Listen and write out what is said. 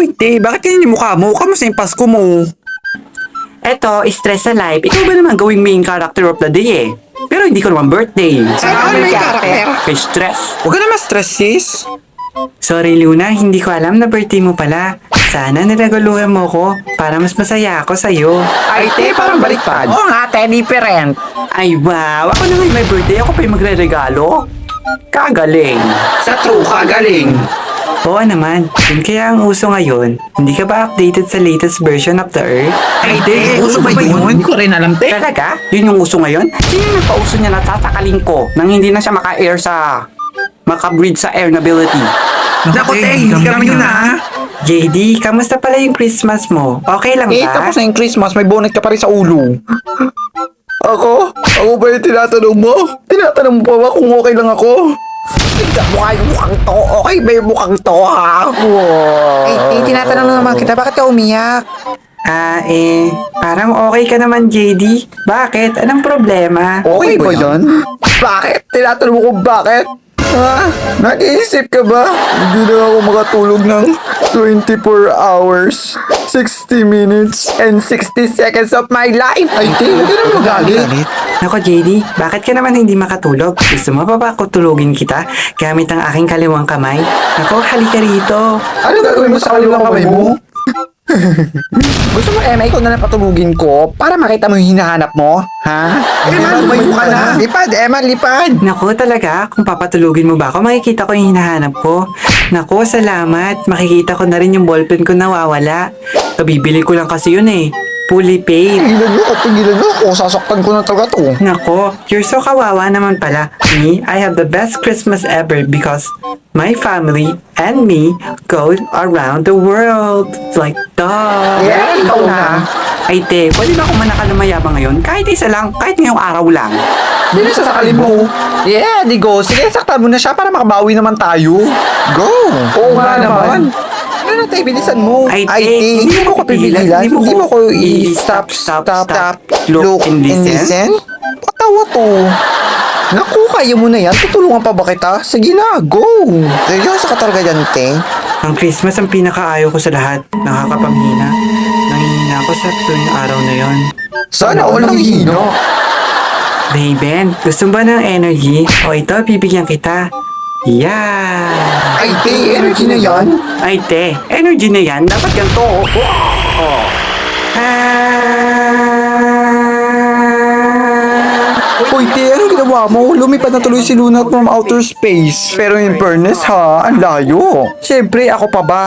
Uy, te, bakit ganyan yung mukha mo? Kamusta yung Pasko mo? Eto, stress sa life. Ikaw ba naman gawing main character of the day eh? Pero hindi ko naman birthday. Saan ako may character? Kay stress. Huwag ka na ma-stress, sis. Sorry Luna, hindi ko alam na birthday mo pala. Sana nireguluhan mo ko para mas masaya ako sa'yo. Ay, te, parang baliktad. Oo nga, te, different. Ay wow, ako na ngayon may birthday, ako pa yung magre-regalo. Kagaling. Sa true ka, galing. Oo naman, yun kaya ang uso ngayon. Hindi ka ba updated sa latest version of the Earth? Ay, te, uso ba yun? Hindi ko rin alam, te. Talaga? Yun yung uso ngayon? Sino yung nagpauso niya na tatakaling ko nang hindi na siya maka-air sa... maka-breed sa air ability? Naku, te, hindi kami yun, ha? JD, kamusta pala yung Christmas mo? Okay lang Eh, ba? tapos na yung Christmas, may bonnet ka pa rin sa ulo. Ako? Ako ba yung tinatanong mo? Tinatanong mo pa ba kung okay lang ako? Tignan mo nga yung mukhang to. Okay ba yung mukhang to, ha? Wow. Eh, tinatanong na naman kita, bakit ka umiyak? Parang okay ka naman, JD. Bakit? Anong problema? Okay ba yan? Bakit? Tinatanong mo kung bakit? Ha? Nag-iisip ka ba? Hindi na ako makatulog ng 24 hours, 60 minutes, and 60 seconds of my life. Ay, te, huwag ka na magalit. Nako, JD, bakit ka naman hindi makatulog? Gusto mo pa ba ako tulugin kita gamit ang aking kaliwang kamay? Nako, halika rito. Ano gagawin mo sa kaliwang kamay mo? Gusto mo, Emma, ikaw na lang patulugin ko para makita mo yung hinahanap mo? Ha? Emma, lumayo ka na. Lipad, Emma, lipad. Nako, talaga? Kung papatulugin mo ba ako, makikita ko yung hinahanap ko. Nako, salamat. Makikita ko na rin yung ballpen ko nawawala. Kabibili ko lang kasi yun eh. Fully paid. Tigilan nyo ako. Sasaktan ko na talaga to. Nako, you're so kawawa naman pala. Me, I have the best Christmas ever because my family and me go around the world. Like, duh. Yeah, ikaw na. Ay, te, pwede ba akong manakalumayabang ngayon? Kahit isa lang, kahit ngayong araw lang. Sino sasakali mo? Yeah, di go. Sige, saktan mo na siya para makabawi naman tayo. Go. Oo nga naman. Ano na tayo, bilisan mo. Ay, te, hindi mo ko pipigilan. Hindi mo ko stop, stop, look, and listen. Patawa to. Naku, kaya mo na yan. Tutulungan pa ba kita? Sige na, go. Seryoso ka talaga yan, te. Ang Christmas ang pinakaayaw ko sa lahat. Nakakapamhina. Nangihina ako sa tuwing araw na yon. Sana all ang hino. Raven, gusto mo ba ng energy? O ito, bibigyan kita. Yeah! Ay, te, energy na yan. Ay, te, energy na yan. Dapat ganito. Oh. Uy, te, anong ginawa mo? Lumipad na tuloy si Luna from outer space. Pero in fairness ha, ang layo. Siyempre, ako pa ba?